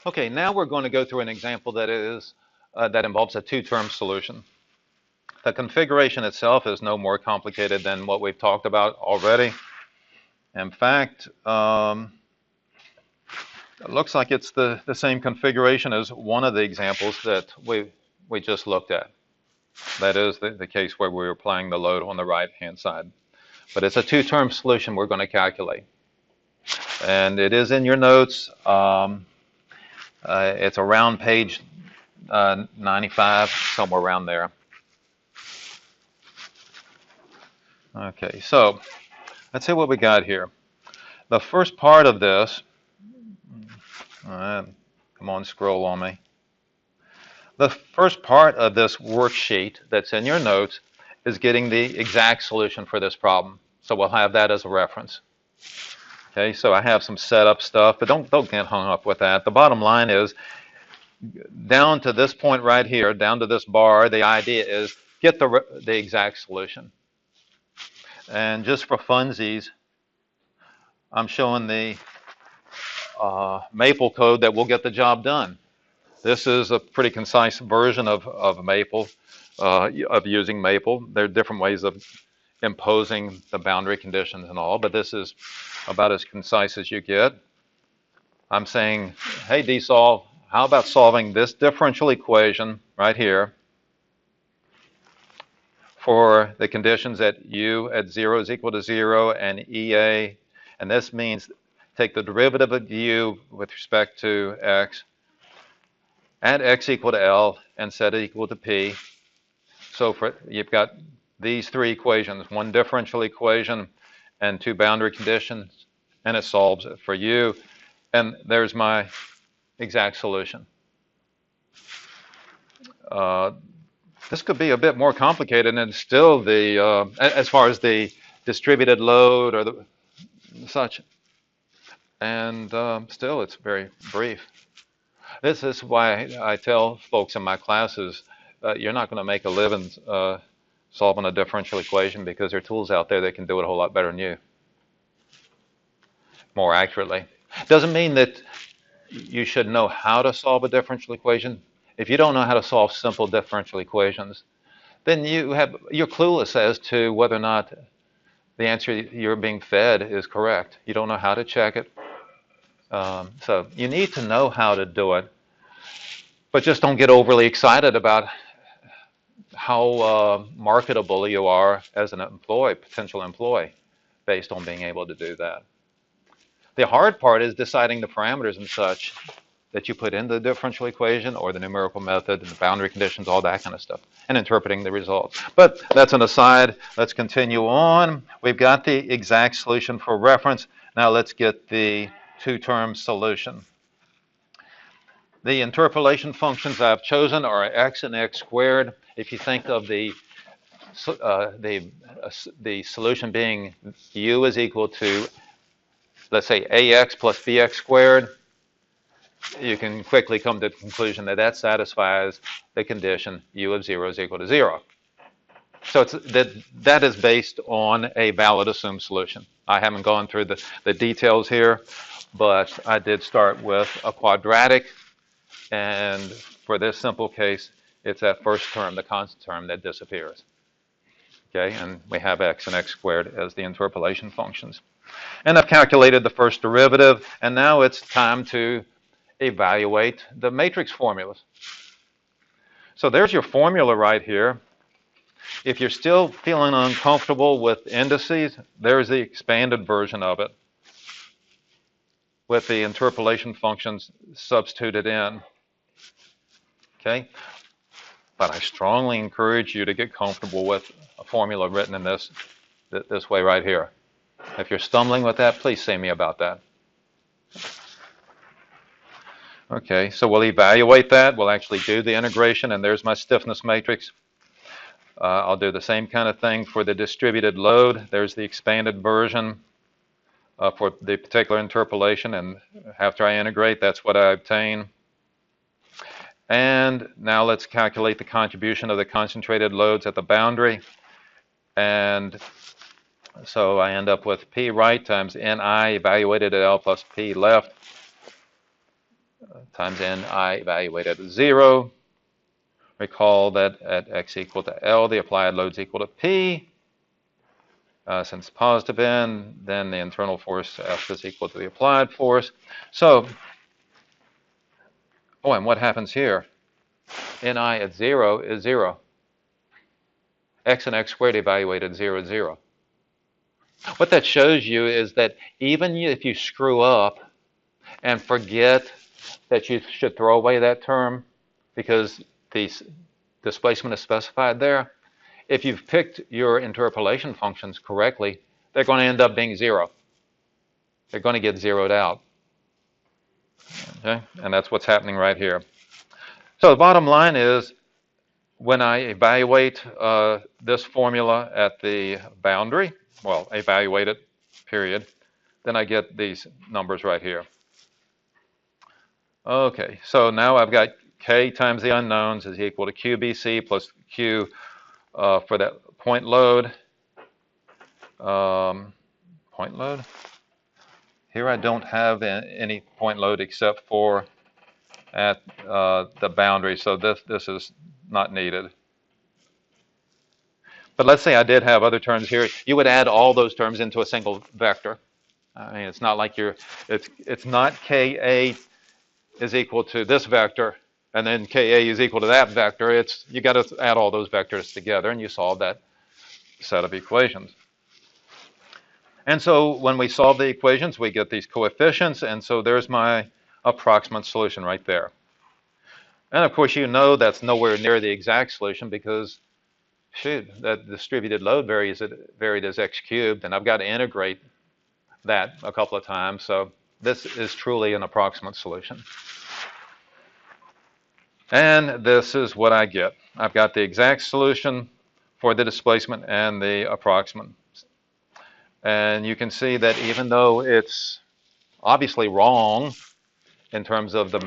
Okay, now we're going to go through an example that involves a two-term solution. The configuration itself is no more complicated than what we've talked about already. In fact, it looks like it's the same configuration as one of the examples that we just looked at. That is the case where we were applying the load on the right-hand side. But it's a two-term solution we're going to calculate. And it is in your notes. It's around page 95, somewhere around there. Okay, so let's see what we got here. The first part of this, come on, scroll on me. The first part of this worksheet that's in your notes is getting the exact solution for this problem. So we'll have that as a reference. Okay, so I have some setup stuff, but don't get hung up with that. The bottom line is, down to this point right here, down to this bar, the idea is get the exact solution. And just for funsies, I'm showing the Maple code that will get the job done. This is a pretty concise version of Maple, of using Maple. There are different ways of imposing the boundary conditions and all, but this is about as concise as you get. I'm saying, hey, DSolve, how about solving this differential equation right here for the conditions that u at 0 is equal to 0 and EA, and this means take the derivative of u with respect to x, add x equal to L, and set it equal to P. So you've got these three equations, one differential equation and two boundary conditions, and it solves it for you. And there's my exact solution. This could be a bit more complicated, and still as far as the distributed load or the such, and still it's very brief. This is why I tell folks in my classes, you're not going to make a living solving a differential equation, because there are tools out there that can do it a whole lot better than you, more accurately. Doesn't mean that you should know how to solve a differential equation. If you don't know how to solve simple differential equations, then you're clueless as to whether or not the answer you're being fed is correct. You don't know how to check it. So you need to know how to do it, but just don't get overly excited about how marketable you are as an potential employee, based on being able to do that. The hard part is deciding the parameters and such that you put in the differential equation or the numerical method and the boundary conditions, all that kind of stuff, and interpreting the results. But that's an aside. Let's continue on. We've got the exact solution for reference. Now let's get the two-term solution. The interpolation functions I've chosen are x and x squared. If you think of the solution being u is equal to, let's say, ax plus bx squared, you can quickly come to the conclusion that that satisfies the condition u of 0 is equal to 0. So that is based on a valid assumed solution. I haven't gone through the details here, but I did start with a quadratic, and for this simple case, it's that first term, the constant term, that disappears. Okay, and we have x and x squared as the interpolation functions. And I've calculated the first derivative, and now it's time to evaluate the matrix formulas. So there's your formula right here. If you're still feeling uncomfortable with indices, there's the expanded version of it with the interpolation functions substituted in. Okay? But I strongly encourage you to get comfortable with a formula written in this way right here. If you're stumbling with that, please say me about that. Okay, so we'll evaluate that. We'll actually do the integration, and there's my stiffness matrix. I'll do the same kind of thing for the distributed load. There's the expanded version for the particular interpolation, and after I integrate, that's what I obtain. And now let's calculate the contribution of the concentrated loads at the boundary. And so I end up with P right times Ni evaluated at L plus P left. times Ni evaluated at 0. Recall that at x equal to L, the applied load is equal to P. Since positive N, then the internal force F is equal to the applied force. So, and what happens here? Ni at 0 is 0. X and x squared evaluated 0, 0. What that shows you is that even if you screw up and forget that you should throw away that term because the displacement is specified there, if you've picked your interpolation functions correctly, they're going to end up being 0. They're going to get zeroed out. Okay? And that's what's happening right here. So the bottom line is, when I evaluate this formula at the boundary, well, evaluate it, period, then I get these numbers right here. Okay, so now I've got K times the unknowns is equal to QBC plus Q for that point load. Point load? Here I don't have any point load except for at the boundary, so this is not needed. But let's say I did have other terms here. You would add all those terms into a single vector. I mean, it's not like it's not Ka is equal to this vector, and then Ka is equal to that vector. You got to add all those vectors together, and you solve that set of equations. And so when we solve the equations, we get these coefficients, and so there's my approximate solution right there. And of course, you know that's nowhere near the exact solution because, shoot, that distributed load varied as x cubed, and I've got to integrate that a couple of times. So this is truly an approximate solution. And this is what I get. I've got the exact solution for the displacement and the approximate. And you can see that even though it's obviously wrong in terms of the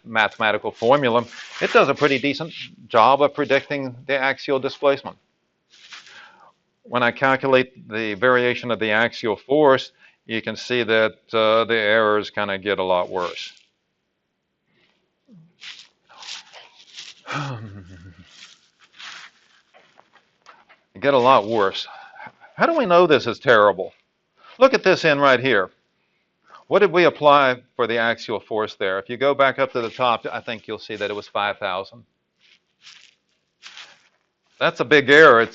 mathematical formula, it does a pretty decent job of predicting the axial displacement. When I calculate the variation of the axial force, you can see that the errors kind of get a lot worse. Get a lot worse. How do we know this is terrible? Look at this end right here. What did we apply for the axial force there? If you go back up to the top, I think you'll see that it was 5,000. That's a big error.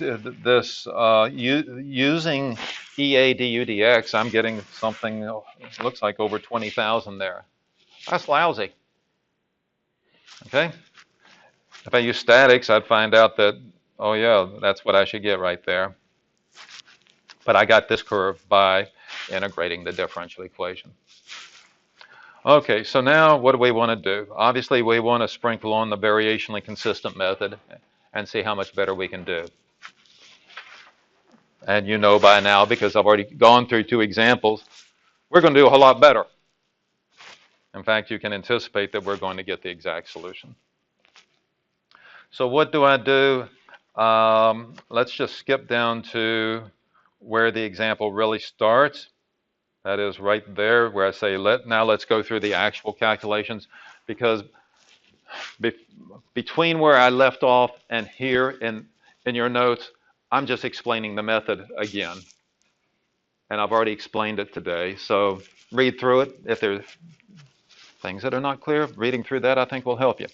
Using EA du dx, I'm getting something looks like over 20,000 there. That's lousy. Okay? If I use statics, I'd find out that, oh yeah, that's what I should get right there. But I got this curve by integrating the differential equation. Okay, so now what do we want to do? Obviously, we want to sprinkle on the variationally consistent method and see how much better we can do. And you know by now, because I've already gone through 2 examples, we're going to do a whole lot better. In fact, you can anticipate that we're going to get the exact solution. So what do I do? Let's just skip down to where the example really starts. That is right there where I say, now let's go through the actual calculations, because between where I left off and here in your notes, I'm just explaining the method again. And I've already explained it today. So read through it. If there's things that are not clear, reading through that I think will help you.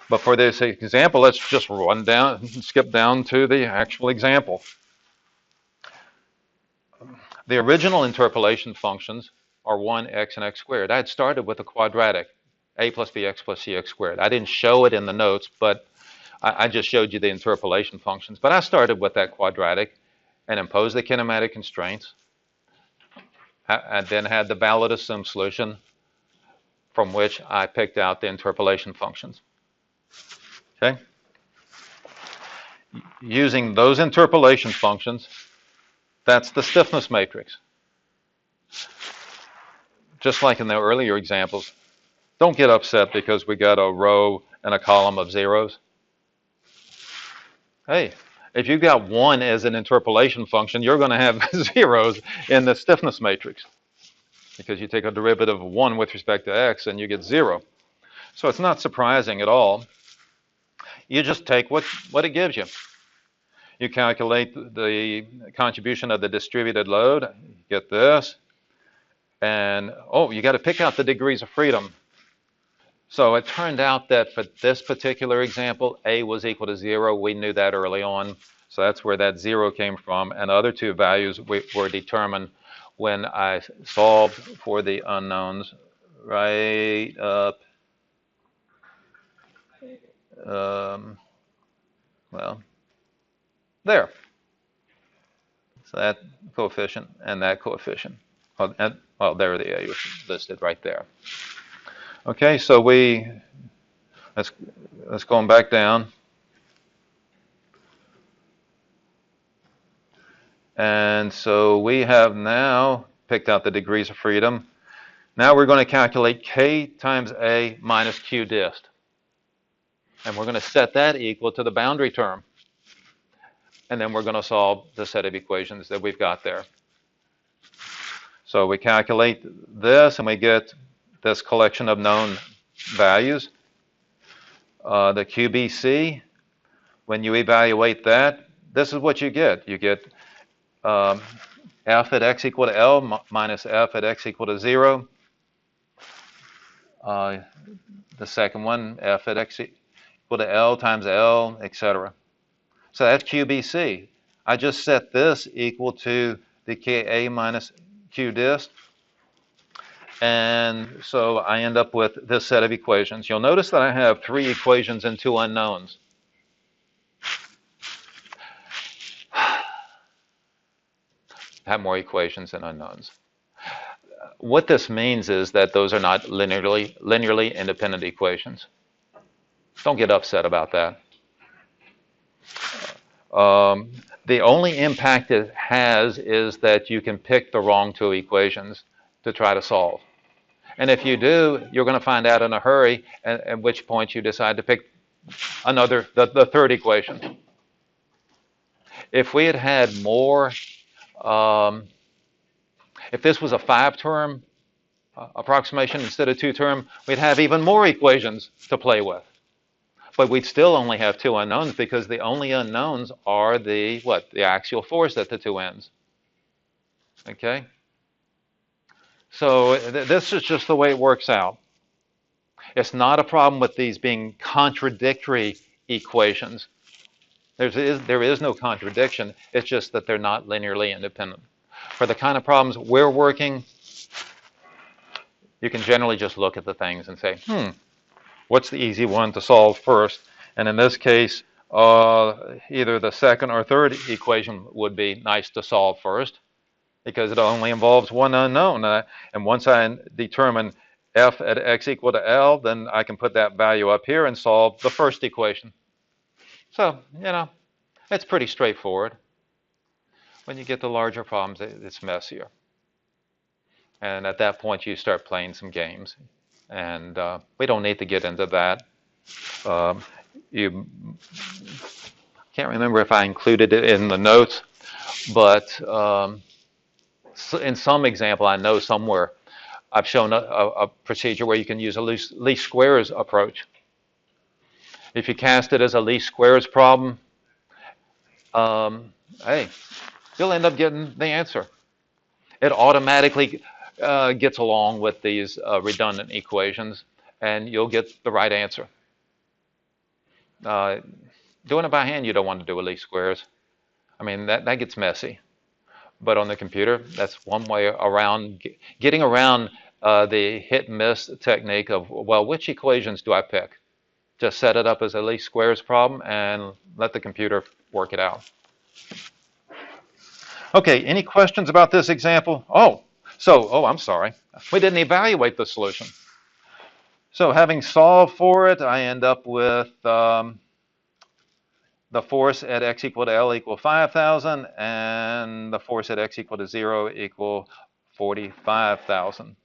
But for this example, let's just skip down to the actual example. The original interpolation functions are 1x and x squared. I had started with a quadratic, a plus bx plus cx squared. I didn't show it in the notes, but I just showed you the interpolation functions. But I started with that quadratic and imposed the kinematic constraints. I then had the valid assumed solution from which I picked out the interpolation functions. Okay? Using those interpolation functions, that's the stiffness matrix. Just like in the earlier examples, don't get upset because we got a row and a column of zeros. Hey, if you've got 1 as an interpolation function, you're going to have zeros in the stiffness matrix. because you take a derivative of 1 with respect to x and you get 0. So it's not surprising at all. You just take what it gives you. You calculate the contribution of the distributed load, get this, and oh, you got to pick out the degrees of freedom. So it turned out that for this particular example, A was equal to 0. We knew that early on. So that's where that 0 came from. And the other two values were determined when I solved for the unknowns right up, well, there. So that coefficient and that coefficient. Well, there the A was listed right there. Okay, so let's go back down. And so we have now picked out the degrees of freedom. Now we're going to calculate K times A minus Q dist. And we're going to set that equal to the boundary term. And then we're going to solve the set of equations that we've got there. So we calculate this and we get this collection of known values. The QBC, when you evaluate that, this is what you get. You get f at x equal to L minus f at x equal to 0. The second one, f at x equal to L times L, etc. So that's QBC. I just set this equal to the Ka minus Q dist. And so I end up with this set of equations. You'll notice that I have 3 equations and 2 unknowns. I have more equations than unknowns. What this means is that those are not linearly independent equations. Don't get upset about that. The only impact it has is that you can pick the wrong 2 equations to try to solve. And if you do, you're going to find out in a hurry, at which point you decide to pick the third equation. If we had had more, if this was a 5-term approximation instead of 2-term, we'd have even more equations to play with. But we'd still only have 2 unknowns because the only unknowns are the axial force at the 2 ends. Okay? So this is just the way it works out. It's not a problem with these being contradictory equations. There is no contradiction. It's just that they're not linearly independent. For the kind of problems we're working, you can generally just look at the things and say, what's the easy one to solve first? And in this case, either the second or third equation would be nice to solve first, because it only involves one unknown. And once I determine f at x equal to L, then I can put that value up here and solve the first equation. So, it's pretty straightforward. When you get to larger problems, it's messier. And at that point, you start playing some games. And we don't need to get into that. You can't remember if I included it in the notes, but in some example, I know somewhere, I've shown a procedure where you can use a least squares approach. If you cast it as a least squares problem, hey, you'll end up getting the answer. It automatically gets along with these redundant equations, and you'll get the right answer. Doing it by hand, you don't want to do a least squares. I mean, that gets messy. But on the computer, that's one way around getting around the hit and miss technique of, well, which equations do I pick? Just set it up as a least squares problem and let the computer work it out. Okay, any questions about this example? I'm sorry. We didn't evaluate the solution. So having solved for it, I end up with the force at x equal to L equal 5,000, and the force at x equal to 0 equal 45,000.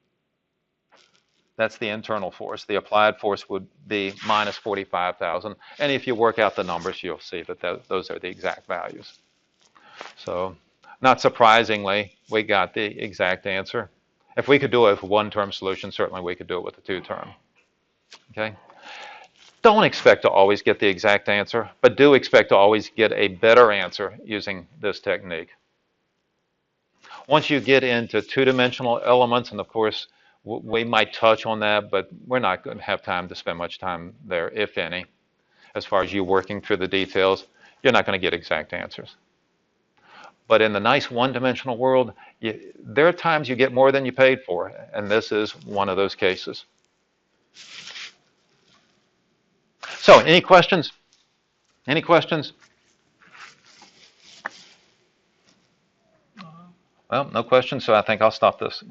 That's the internal force. The applied force would be minus 45,000. And if you work out the numbers, you'll see that those are the exact values. So not surprisingly, we got the exact answer. If we could do it with a one-term solution, certainly we could do it with a two-term. Okay? Don't expect to always get the exact answer, but do expect to always get a better answer using this technique. Once you get into two-dimensional elements, and of course, we might touch on that, but we're not going to have time to spend much time there, if any. As far as you working through the details, you're not going to get exact answers. But in the nice one-dimensional world, there are times you get more than you paid for, and this is one of those cases. So, any questions? Any questions? Well, no questions, so I think I'll stop this.